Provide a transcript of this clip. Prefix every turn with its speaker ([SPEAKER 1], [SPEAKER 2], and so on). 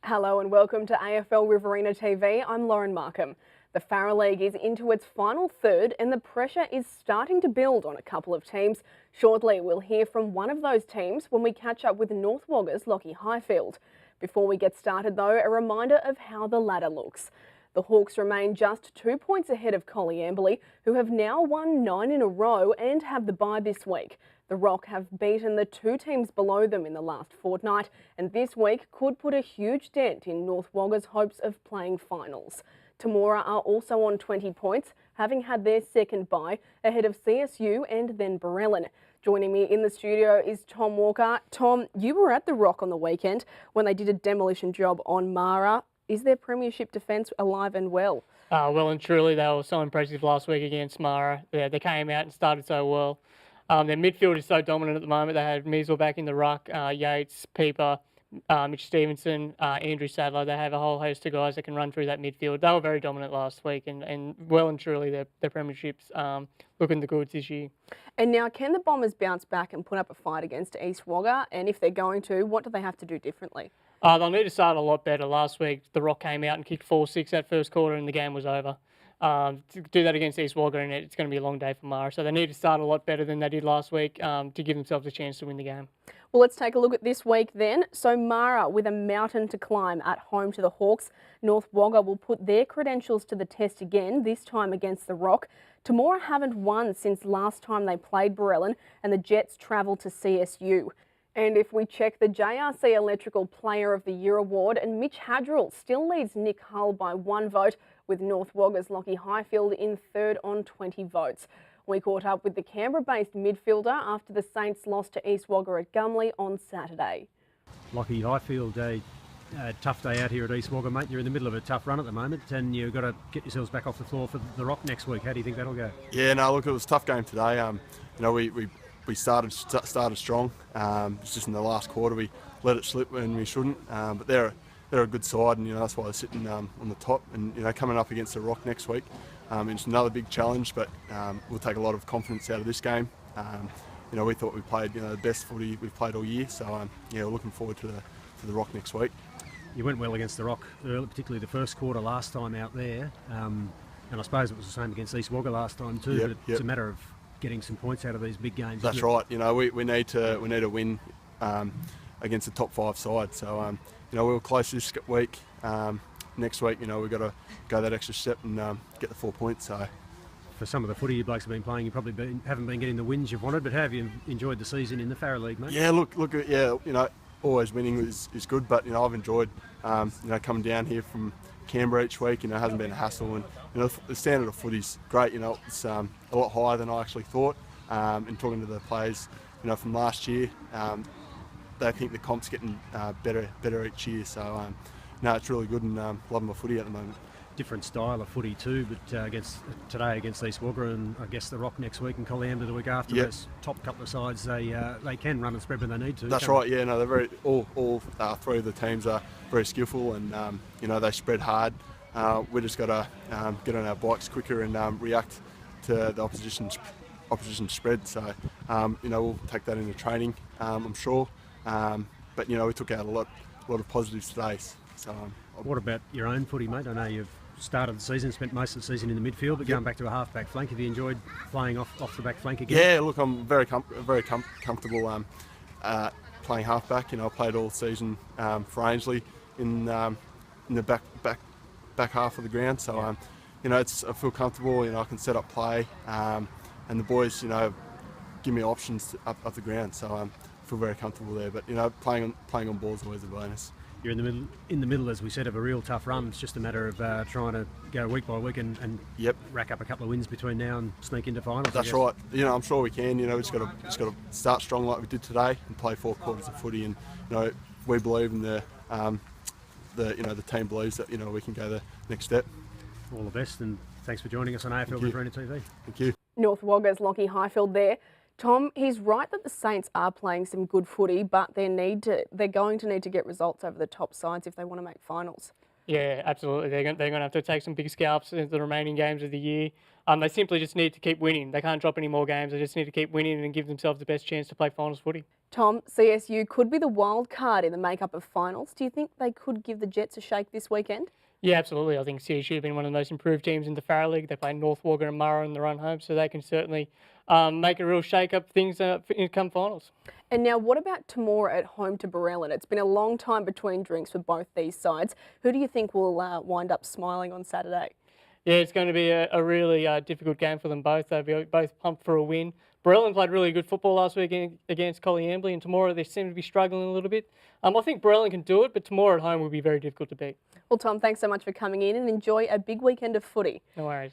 [SPEAKER 1] Hello and welcome to AFL Riverina TV. I'm Lauren Markham. The Farrer League is into its final third and the pressure is starting to build on a couple of teams. Shortly we'll hear from one of those teams when we catch up with North Wagga's Locky Highfield. Before we get started though, a reminder of how the ladder looks. The Hawks remain just 2 points ahead of Collyamberley, who have now won 9 in a row and have the bye this week. The Rock have beaten the two teams below them in the last fortnight, and this week could put a huge dent in North Wagga's hopes of playing finals. Temora are also on 20 points, having had their second bye, ahead of CSU and then Barellan. Joining me in the studio is Tom Walker. Tom, you were at the Rock on the weekend when they did a demolition job on Mara. Is their premiership defence alive and well?
[SPEAKER 2] Well and truly, they were so impressive last week against Mara. They came out and started so well. Their midfield is so dominant at the moment. They had Measle back in the ruck, Yates, Pieper, Mitch Stevenson, Andrew Sadler. They have a whole host of guys that can run through that midfield. They were very dominant last week and well and truly their premiership's looking the goods this year.
[SPEAKER 1] And now, can the Bombers bounce back and put up a fight against East Wagga? And if they're going to, what do they have to do differently?
[SPEAKER 2] They'll need to start a lot better. Last week, the Rock came out and kicked 4-6 that first quarter and the game was over. To do that against East Wagga, and it's going to be a long day for Mara. So they need to start a lot better than they did last week to give themselves a chance to win the game.
[SPEAKER 1] Well, let's take a look at this week then. So Mara with a mountain to climb at home to the Hawks. North Wagga will put their credentials to the test again, this time against the Rock. Temora haven't won since last time they played Barellan, and the Jets travel to CSU. And if we check the JRC Electrical Player of the Year award, and Mitch Hadrill still leads Nick Hull by 1 vote, with North Wagga's Locky Highfield in third on 20 votes. We caught up with the Canberra-based midfielder after the Saints lost to East Wagga at Gumley on Saturday.
[SPEAKER 3] Locky Highfield, a tough day out here at East Wagga, mate. You're in the middle of a tough run at the moment and you've got to get yourselves back off the floor for the Rock next week. How do you think that'll go?
[SPEAKER 4] Yeah, no, look, it was a tough game today. We started strong. It's just in the last quarter we let it slip when we shouldn't. But they're a good side, and that's why they're sitting on the top. And coming up against the Rock next week, it's another big challenge. But we'll take a lot of confidence out of this game. We thought we played the best footy we've played all year. So we're looking forward to the Rock next week.
[SPEAKER 3] You went well against the Rock, particularly the first quarter last time out there. And I suppose it was the same against East Wagga last time too.
[SPEAKER 4] Yep,
[SPEAKER 3] but it's a matter of getting some points out of these big games.
[SPEAKER 4] That's right. We need to win against the top 5 side. So we were close this week. Next week, we've got to go that extra step and get the 4 points. So
[SPEAKER 3] for some of the footy you blokes have been playing, you probably haven't been getting the wins you've wanted. But how have you enjoyed the season in the Farrer League, mate?
[SPEAKER 4] Yeah, look, always winning is good. But I've enjoyed coming down here from Canberra each week. It hasn't been a hassle, and the standard of footy's great. It's a lot higher than I actually thought. And talking to the players, from last year, they think the comp's getting better each year. So it's really good, and loving my footy at the moment.
[SPEAKER 3] Different style of footy too, but today against East Wagga, and I guess the Rock next week and Collyamberley the week after.
[SPEAKER 4] Yep.
[SPEAKER 3] Those top couple of sides, they can run and spread when they need to.
[SPEAKER 4] That's right. Yeah, no, they're very all 3 of the teams are very skillful, and they spread hard. We just got to get on our bikes quicker and react to the opposition spread. So we'll take that into training, I'm sure. But we took out a lot of positives today. So
[SPEAKER 3] what about your own footy, mate? I know you've started the season, spent most of the season in the midfield, but going back to a half-back flank, have you enjoyed playing off the back flank again?
[SPEAKER 4] Yeah, look, I'm very comfortable playing half-back. I played all season for Ainsley in the back half of the ground, so I feel comfortable. I can set up play, and the boys give me options up the ground, so I feel very comfortable there. But playing on ball is always a bonus.
[SPEAKER 3] You're in the middle, as we said, of a real tough run. It's just a matter of trying to go week by week and rack up a couple of wins between now and sneak into finals.
[SPEAKER 4] That's right. I'm sure we can. We just got to start strong like we did today and play 4 quarters of footy. And we believe in the team believes that we can go the next step.
[SPEAKER 3] All the best, and thanks for joining us on AFL Riverina TV.
[SPEAKER 4] Thank you.
[SPEAKER 1] North Wagga's Locky Highfield there. Tom, he's right that the Saints are playing some good footy, but they're going to need to get results over the top sides if they want to make finals.
[SPEAKER 2] Yeah, absolutely. They're going to have to take some big scalps into the remaining games of the year. They simply just need to keep winning. They can't drop any more games. They just need to keep winning and give themselves the best chance to play finals footy.
[SPEAKER 1] Tom, CSU could be the wild card in the makeup of finals. Do you think they could give the Jets a shake this weekend?
[SPEAKER 2] Yeah, absolutely. I think CSU have been one of the most improved teams in the Farah League. They play North Wagga and Murray in the run home, so they can certainly make a real shake-up things in come finals.
[SPEAKER 1] And now what about Temora at home to Barellan? It's been a long time between drinks for both these sides. Who do you think will wind up smiling on Saturday?
[SPEAKER 2] Yeah, it's going to be a really difficult game for them both. They'll be both pumped for a win. Barellan played really good football last week against Collyambly, and Temora they seem to be struggling a little bit. I think Barellan can do it, but Temora at home will be very difficult to beat.
[SPEAKER 1] Well, Tom, thanks so much for coming in and enjoy a big weekend of footy.
[SPEAKER 2] No worries.